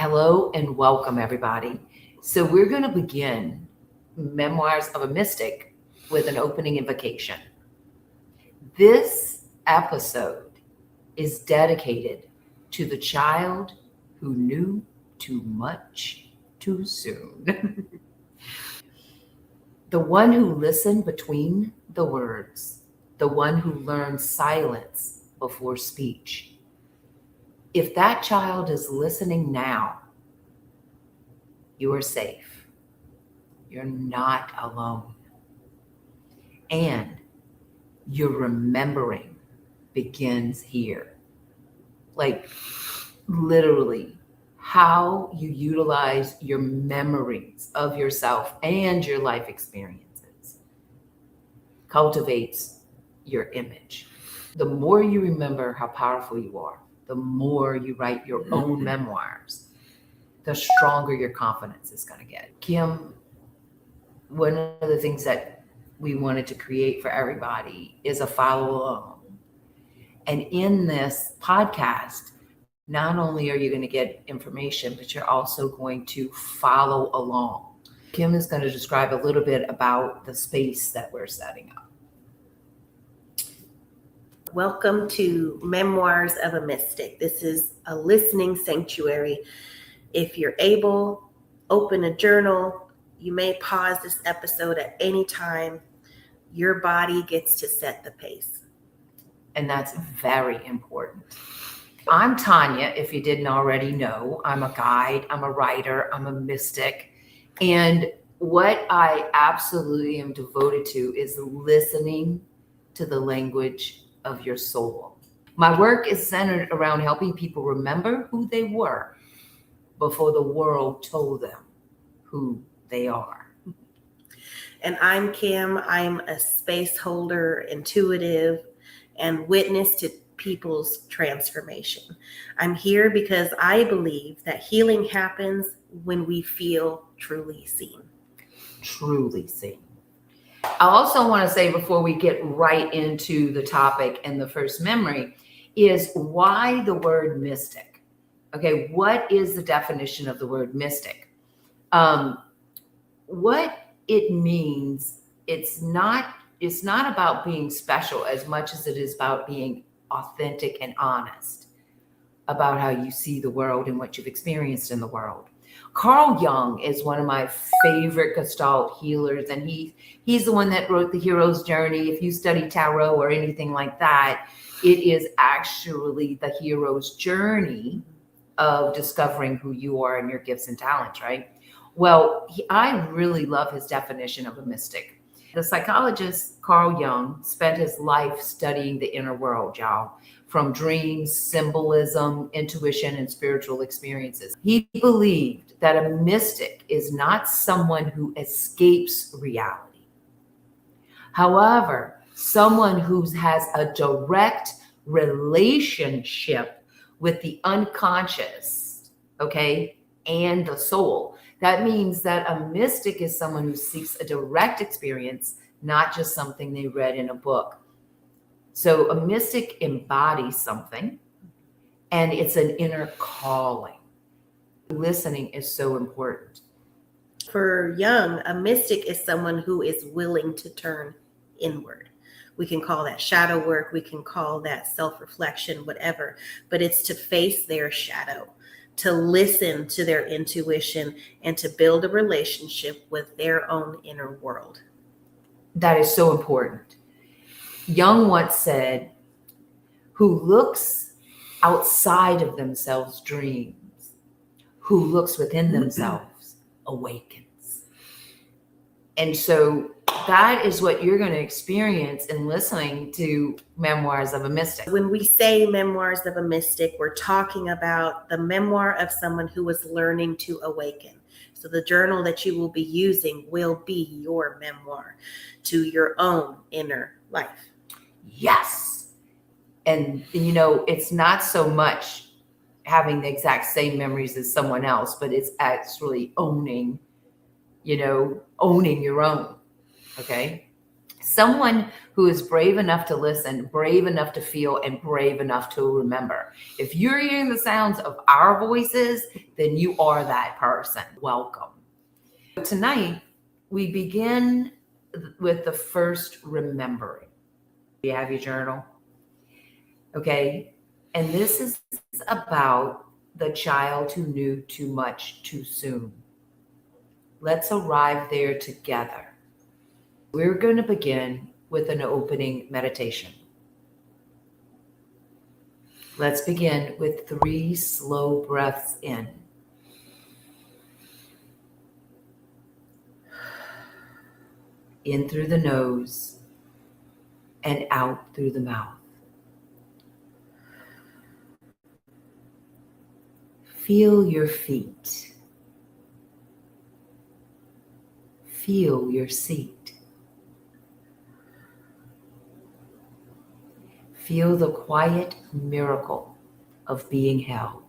Hello and welcome, everybody. So, we're going to begin Memoirs of a Mystic with an opening invocation. This episode is dedicated to the child who knew too much too soon. The one who listened between the words, the one who learned silence before speech. If that child is listening now, you are safe. You're not alone. And your remembering begins here. Like literally, how you utilize your memories of yourself and your life experiences cultivates your image. The more you remember how powerful you are, the more you write your own memoirs, the stronger your confidence is going to get. Kim, one of the things that we wanted to create for everybody is a follow along. And in this podcast, not only are you going to get information, but you're also going to follow along. Kim is going to describe a little bit about the space that we're setting up. Welcome to Memoirs of a Mystic. This is a listening sanctuary. If you're able, open a journal. You may pause this episode at any time. Your body gets to set the pace. And that's very important. I'm Tanya, if you didn't already know. I'm a guide, I'm a writer, I'm a mystic. And what I absolutely am devoted to is listening to the language of your soul. My work is centered around helping people remember who they were before the world told them who they are. And I'm Kim. I'm a space holder, intuitive, and witness to people's transformation. I'm here because I believe that healing happens when we feel truly seen. Truly seen. I also want to say before we get right into the topic and the first memory is why the word mystic. Okay, what is the definition of the word mystic? What it means, it's not about being special as much as it is about being authentic and honest about how you see the world and what you've experienced in the world. Carl Jung is one of my favorite Gestalt healers, and he's the one that wrote The Hero's Journey. If you study tarot or anything like that, it is actually the hero's journey of discovering who you are and your gifts and talents, right? Well, I really love his definition of a mystic. The psychologist Carl Jung spent his life studying the inner world, y'all, from dreams, symbolism, intuition, and spiritual experiences. He believed that a mystic is not someone who escapes reality. However, someone who has a direct relationship with the unconscious, okay, and the soul. That means that a mystic is someone who seeks a direct experience, not just something they read in a book. So a mystic embodies something, and it's an inner calling. Listening is so important. For Jung, a mystic is someone who is willing to turn inward. We can call that shadow work. We can call that self-reflection, whatever. But it's to face their shadow, to listen to their intuition, and to build a relationship with their own inner world. That is so important. Jung once said, who looks outside of themselves dreams, who looks within themselves awakens. And so that is what you're going to experience in listening to Memoirs of a Mystic. When we say Memoirs of a Mystic, we're talking about the memoir of someone who is learning to awaken. So the journal that you will be using will be your memoir to your own inner life. Yes. And, it's not so much having the exact same memories as someone else, but it's actually owning your own. Okay. Someone who is brave enough to listen, brave enough to feel, and brave enough to remember. If you're hearing the sounds of our voices, then you are that person. Welcome. Tonight, we begin with the first remembering. Do you have your journal? Okay. And this is about the child who knew too much too soon. Let's arrive there together. We're going to begin with an opening meditation. Let's begin with 3 slow breaths in. In through the nose and out through the mouth. Feel your feet. Feel your seat. Feel the quiet miracle of being held.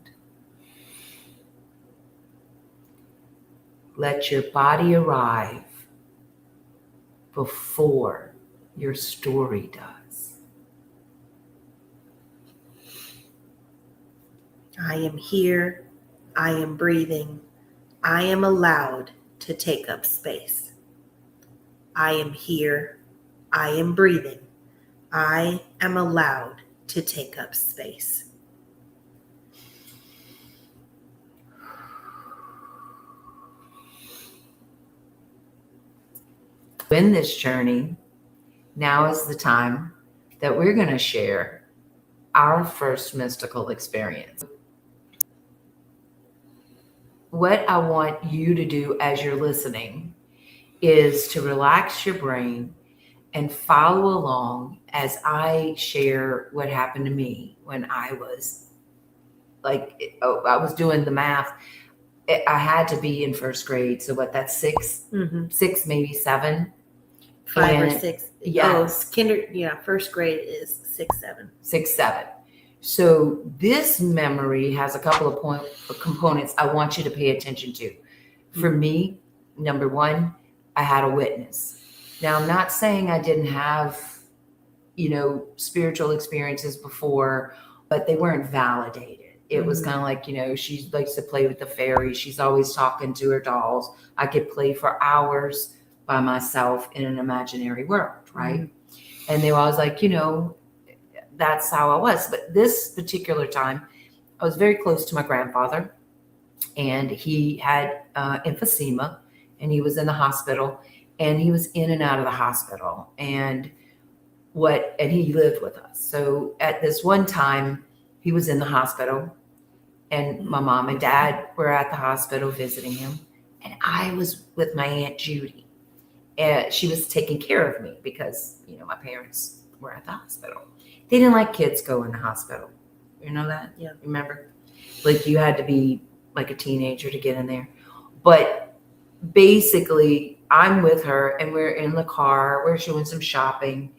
Let your body arrive before your story does. I am here. I am breathing. I am allowed to take up space. I am here. I am breathing. I am allowed to take up space. In this journey, now is the time that we're going to share our first mystical experience. What I want you to do as you're listening is to relax your brain and follow along as I share what happened to me when I was I was doing the math. I had to be in first grade. So what, that's 6, 6, maybe 7. 5 or 6. Yes. First grade is 6, 7. 6, 7. So this memory has a couple of components I want you to pay attention to. For me, number 1, I had a witness. Now, I'm not saying I didn't have, spiritual experiences before, but they weren't validated. It was kind of like, she likes to play with the fairies. She's always talking to her dolls. I could play for hours by myself in an imaginary world, right? And they were always like, that's how I was. But this particular time, I was very close to my grandfather, and he had emphysema, and he was in the hospital, and he was in and out of the hospital, and he lived with us. So at this one time, he was in the hospital, and my mom and dad were at the hospital visiting him, and I was with my Aunt Judy. And she was taking care of me because, my parents were at the hospital. They didn't like kids go in the hospital. You know that? Yeah. Remember? Like, you had to be like a teenager to get in there. But basically, I'm with her, and we're in the car. We're doing some shopping.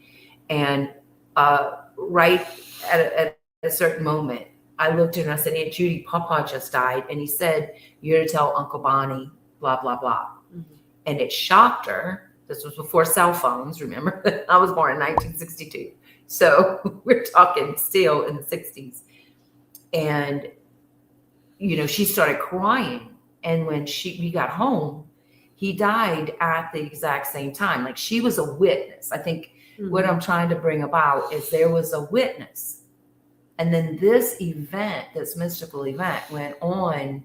And right at a certain moment, I looked at her and I said, Aunt Judy, Papa just died. And he said, you're to tell Uncle Bonnie, blah, blah, blah. And it shocked her. This was before cell phones, remember? I was born in 1962. So we're talking still in the 60s. And, she started crying. And when we got home, he died at the exact same time. Like, she was a witness. I think what I'm trying to bring about is there was a witness. And then this event, this mystical event, went on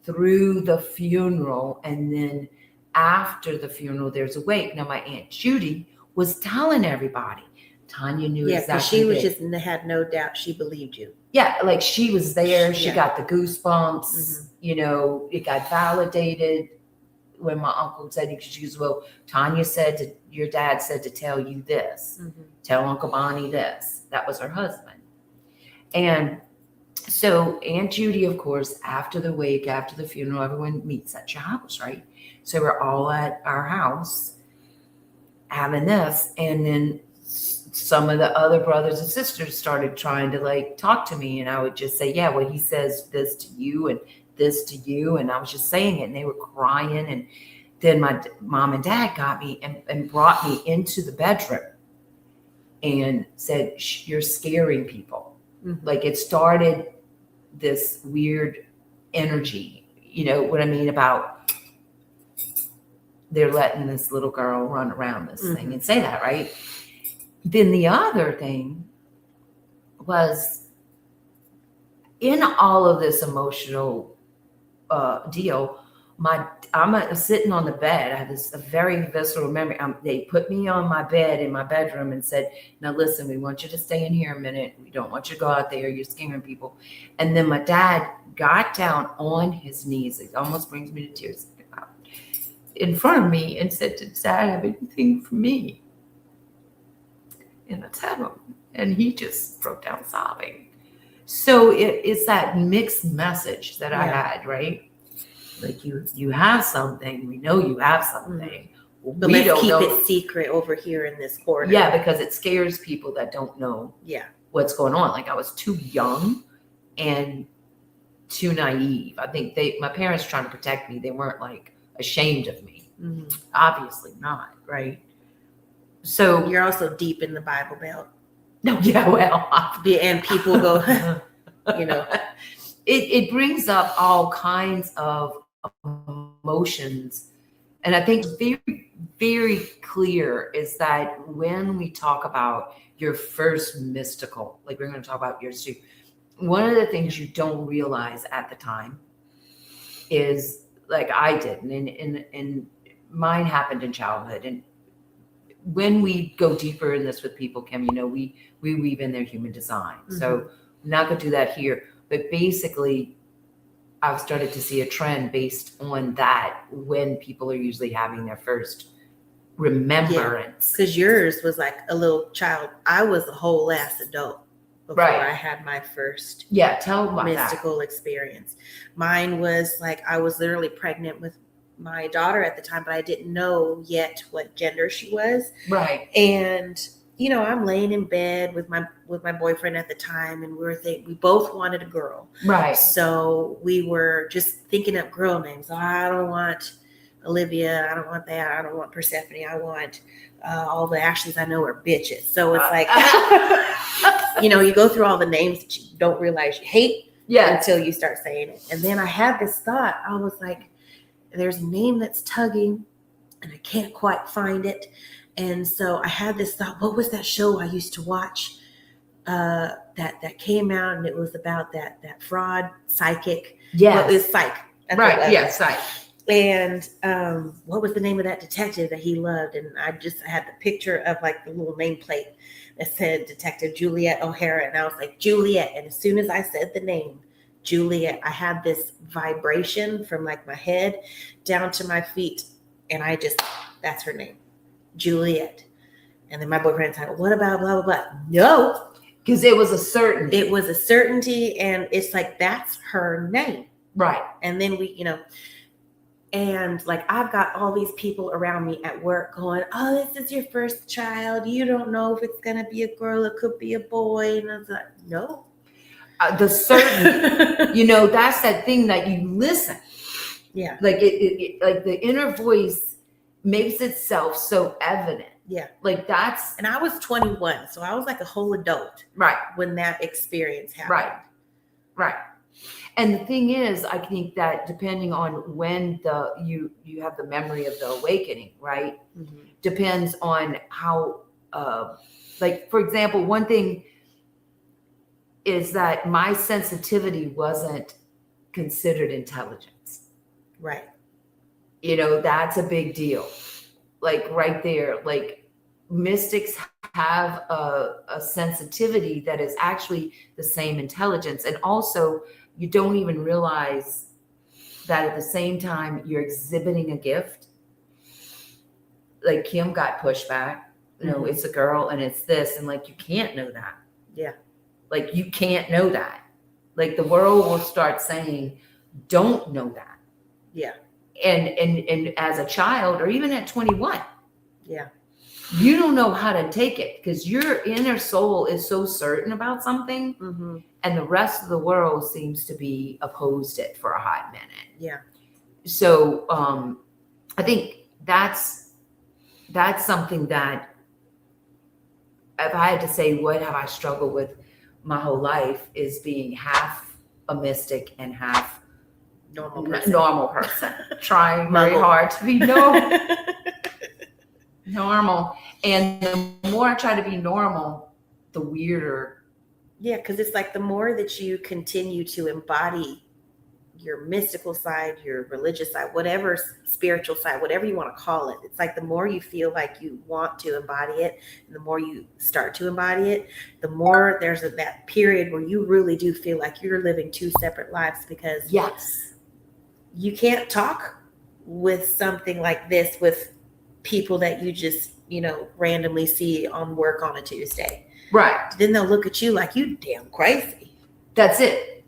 through the funeral, and then after the funeral, there's a wake. Now, my Aunt Judy was telling everybody. Tanya knew exactly. She was just had no doubt. She believed you. Yeah, like, she was there. She got the goosebumps. It got validated when my uncle said, well, Tanya said, your dad said to tell you this. Tell Uncle Bonnie this. That was her husband. And so Aunt Judy, of course, after the wake, after the funeral, everyone meets at your house, right? So we're all at our house having this. And then some of the other brothers and sisters started trying to talk to me. And I would just say, yeah, well, he says this to you and this to you. And I was just saying it, and they were crying. then my mom and dad got me and brought me into the bedroom and said, you're scaring people. Mm-hmm. Like it started this weird energy, you know what I mean, about they're letting this little girl run around this Mm-hmm. thing and say that, right? Then the other thing was in all of this emotional deal, I'm sitting on the bed. I have a very visceral memory. They put me on my bed in my bedroom and said, now listen, we want you to stay in here a minute. We don't want you to go out there. You're scaring people. And then my dad got down on his knees. It almost brings me to tears in front of me and said, did Dad have anything for me? And I tell him, and he just broke down sobbing. So it's that mixed message that I had, right? Like you have something. We know you have something. But we let's don't keep know. it secret over here in this corner. Yeah, because it scares people that don't know what's going on. Like I was too young and too naive. I think my parents were trying to protect me. They weren't like ashamed of me. Mm-hmm. Obviously not, right? So you're also deep in the Bible Belt. No, yeah, well, and people go, you know, it brings up all kinds of emotions, and I think very, very clear is that when we talk about your first mystical, like we're going to talk about yours too, one of the things you don't realize at the time is, like I did, and mine happened in childhood, and when we go deeper in this with people, Kim, you know, we weave in their human design. Mm-hmm. So I'm not going to do that here, but basically I've started to see a trend based on that when people are usually having their first remembrance. Because yours was like a little child. I was a whole ass adult before I had my first tell about mystical that. Experience. Mine was like, I was literally pregnant with my daughter at the time, but I didn't know yet what gender she was. Right. And, you know, I'm laying in bed with my boyfriend at the time, and we both wanted a girl. Right. So we were just thinking up girl names. I don't want Olivia. I don't want that. I don't want Persephone. I want all the Ashleys I know are bitches. So it's like, you know, you go through all the names that you don't realize you hate until you start saying it. And then I had this thought. I was like, there's a name that's tugging and I can't quite find it. And so I had this thought, what was that show I used to watch that came out, and it was about that fraud psychic. Yeah. Well, it was Psych. Right. Yeah, Psych. And what was the name of that detective that he loved? And I had the picture of like the little nameplate that said Detective Juliet O'Hara. And I was like, Juliet. And as soon as I said the name, Juliet, I had this vibration from like my head down to my feet. And that's her name, Juliet. And then my boyfriend said, what about blah, blah, blah? No. Because it was a certainty. It was a certainty. And it's like, that's her name. Right. And then we, you know, and like, I've got all these people around me at work going, oh, this is your first child. You don't know if it's going to be a girl. It could be a boy. And I was like, no. The certain, you know, that's that thing that you listen. Yeah. Like it like the inner voice makes itself so evident. Yeah. Like that's. And I was 21. So I was like a whole adult. Right. When that experience happened. Right. Right. And the thing is, I think that depending on when you have the memory of the awakening, right? Mm-hmm. Depends on how, like, for example, one thing is that my sensitivity wasn't considered intelligence. Right. You know, that's a big deal. Like right there, like mystics have a sensitivity that is actually the same intelligence. And also you don't even realize that at the same time you're exhibiting a gift. Like Kim got pushback. No, it's a girl and it's this. And like, you can't know that. Yeah. Like you can't know that. Like the world will start saying, don't know that. Yeah. And as a child, or even at 21, yeah, you don't know how to take it because your inner soul is so certain about something, and the rest of the world seems to be opposed it for a hot minute. Yeah. So I think that's something that, if I had to say what have I struggled with my whole life, is being half a mystic and half normal person. Trying very hard to be normal. And the more I try to be normal, the weirder. Yeah, because it's like the more that you continue to embody your mystical side, your religious side, whatever spiritual side, whatever you want to call it, it's like the more you feel like you want to embody it, and the more you start to embody it, the more there's that period where you really do feel like you're living two separate lives, because yes, you can't talk with something like this with people that you just, randomly see on work on a Tuesday. Right. Then they'll look at you like you damn crazy. That's it.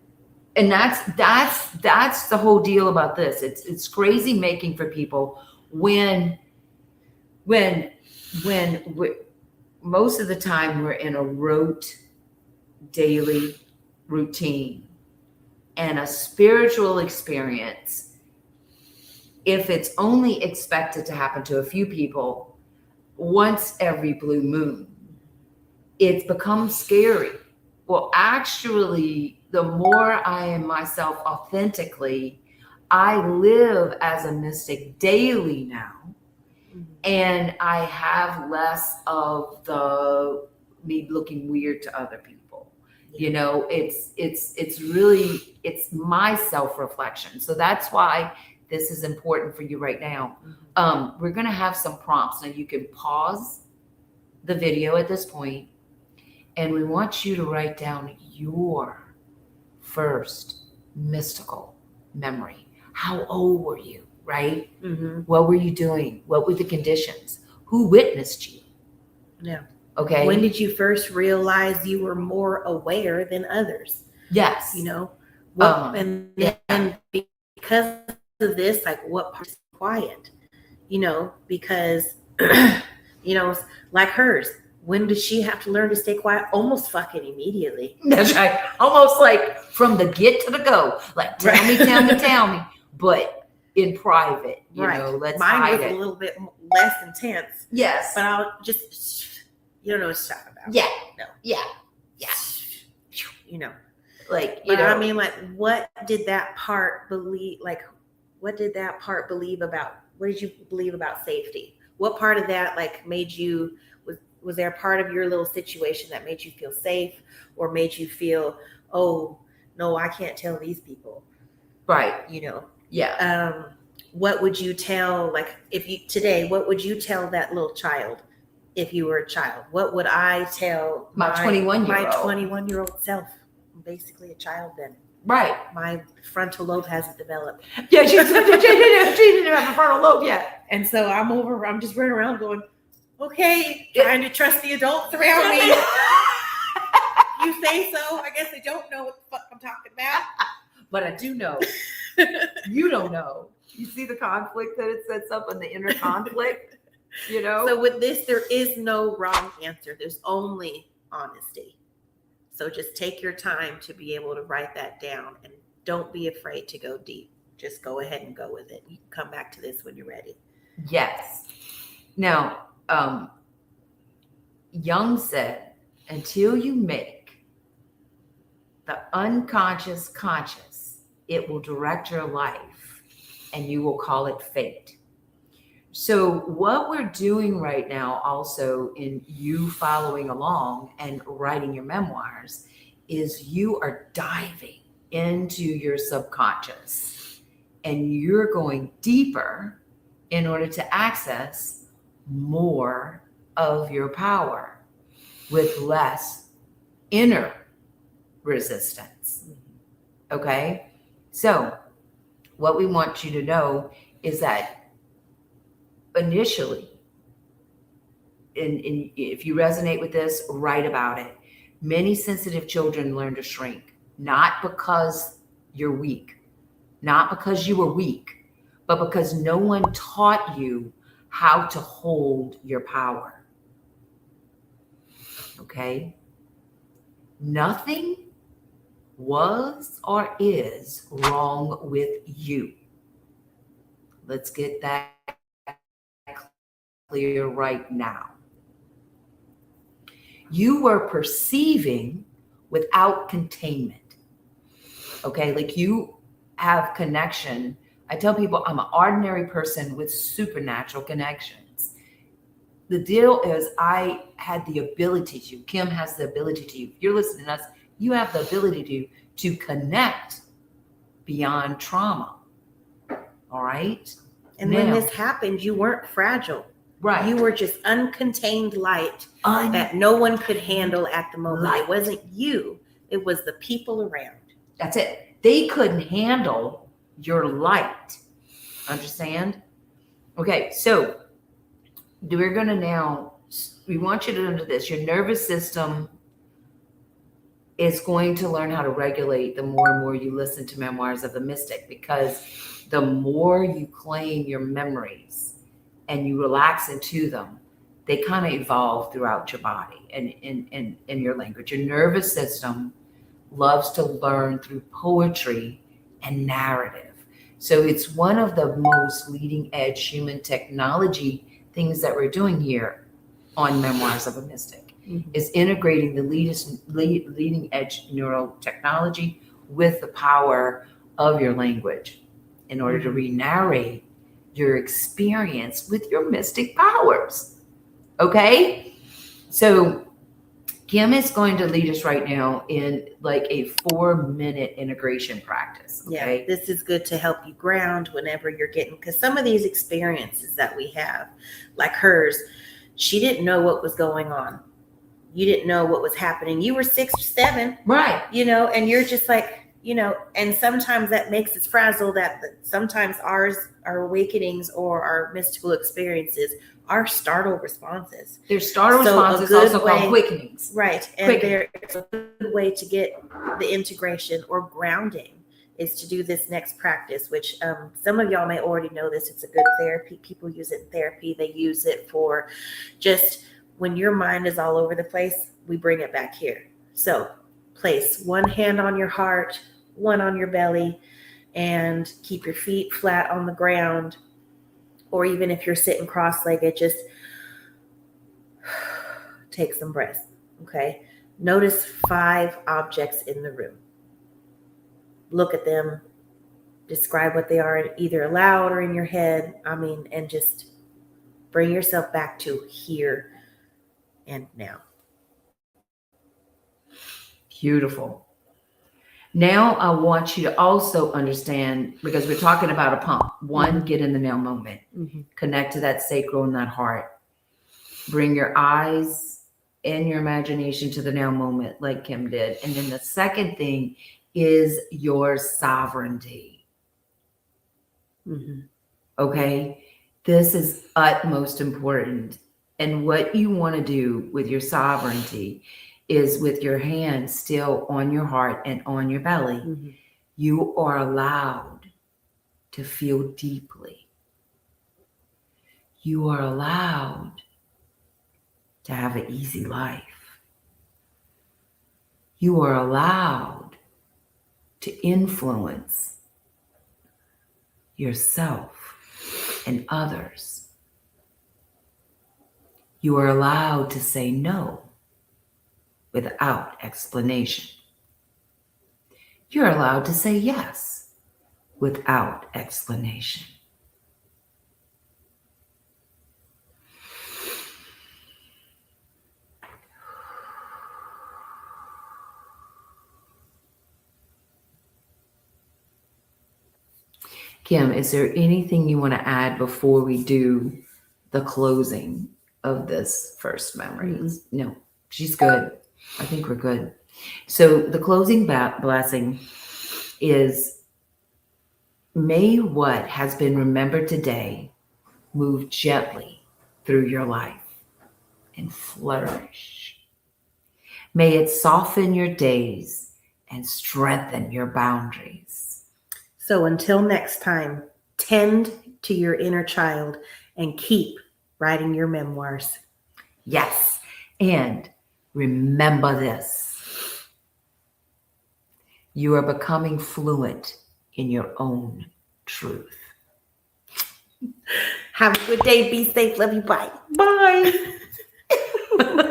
And that's the whole deal about this. It's crazy making for people when most of the time we're in a rote daily routine, and a spiritual experience, if it's only expected to happen to a few people once every blue moon, it becomes scary. Well, actually, the more I am myself authentically, I live as a mystic daily now. And I have less of the me looking weird to other people. It's really, it's my self-reflection. So that's why this is important for you right now. We're going to have some prompts. Now you can pause the video at this point, and we want you to write down your first mystical memory. How old were you, right? What were you doing? What were the conditions? Who witnessed you? Yeah. Okay. When did you first realize you were more aware than others? Yes. And because of this, like, what part is quiet? Because, like hers, when did she have to learn to stay quiet? Almost fucking immediately. That's right. Almost like from the get to the go. Like, tell me. But in private, let's Mine hide was it. a little bit less intense. Yes. But I'll just, you don't know what to talk about. Yeah. No. Yeah. Like, I mean, like, what did that part believe? Like, what did that part believe about? What did you believe about safety? What part of that, like, made you, was there a part of your little situation that made you feel safe, or made you feel, oh, no, I can't tell these people? Right. Yeah. What would you tell, like, what would you tell that little child if you were a child? What would I tell my 21-year-old self? I'm basically a child then. Right. My frontal lobe hasn't developed. Yeah, she didn't have a frontal lobe yet. And so I'm just running around going, okay, trying to trust the adults around me. You say so. I guess they don't know what the fuck I'm talking about. But I do know. You don't know. You see the conflict that it sets up, and the inner conflict, So with this, there is no wrong answer. There's only honesty. So just take your time to be able to write that down, and don't be afraid to go deep. Just go ahead and go with it. You can come back to this when you're ready. Yes. Now, Jung said, until you make the unconscious conscious, it will direct your life, and you will call it fate. So what we're doing right now, also in you following along and writing your memoirs, is you are diving into your subconscious, and you're going deeper in order to access more of your power with less inner resistance. Okay? So what we want you to know is that initially, and if you resonate with this, write about it. Many sensitive children learn to shrink, not because you're weak, not because you were weak, but because no one taught you how to hold your power. Okay? Nothing was or is wrong with you. Let's get that clear right now. You were perceiving without containment. Okay, like you have connection. I tell people I'm an ordinary person with supernatural connections. The deal is I had the ability to, Kim has the ability to, if you're listening to us, you have the ability to connect beyond trauma. All right? And when this happened, you weren't fragile. Right. You were just uncontained light that no one could handle at the moment. It wasn't you. It was the people around. That's it. They couldn't handle your light. Understand? Okay, so we're going to now, we want you to know this. Your nervous system is going to learn how to regulate the more and more you listen to Memoirs of a Mystic, because the more you claim your memories and you relax into them, they kind of evolve throughout your body and in your language. Your nervous system loves to learn through poetry and narrative. So it's one of the most leading edge human technology things that we're doing here on Memoirs of a Mystic, is integrating the leading edge neurotechnology with the power of your language in order to re-narrate your experience with your mystic powers. Okay? So Kim is going to lead us right now in like a 4-minute integration practice. Okay? Yeah, this is good to help you ground whenever you're getting, because some of these experiences that we have, like hers, she didn't know what was going on. You didn't know what was happening. You were 6 or 7. Right. And you're just like, and sometimes that makes us frazzled, that sometimes our awakenings or our mystical experiences are startle responses. They're startle responses, also called quickenings. Right. And there's a good way to get the integration or grounding is to do this next practice, which some of y'all may already know this. It's a good therapy. People use it in therapy. They use it for just when your mind is all over the place, we bring it back here. So place one hand on your heart, one on your belly, and keep your feet flat on the ground. Or even if you're sitting cross-legged, just take some breaths, okay? Notice 5 objects in the room. Look at them. Describe what they are, either aloud or in your head. And just bring yourself back to here and now. Beautiful. Now I want you to also understand, because we're talking about a pump. One, get in the now moment. Connect to that sacral and that heart. Bring your eyes and your imagination to the now moment like Kim did. And then the second thing is your sovereignty. Okay? This is utmost important. And what you want to do with your sovereignty is, with your hand still on your heart and on your belly, you are allowed to feel deeply. You are allowed to have an easy life. You are allowed to influence yourself and others. You are allowed to say no without explanation. You're allowed to say yes without explanation. Kim, is there anything you want to add before we do the closing of this first memory? No, she's good. I think we're good. So the closing blessing is, may what has been remembered today move gently through your life and flourish. May it soften your days and strengthen your boundaries. So until next time, tend to your inner child and keep writing your memoirs. Yes. And remember this. You are becoming fluent in your own truth. Have a good day. Be safe. Love you. Bye. Bye.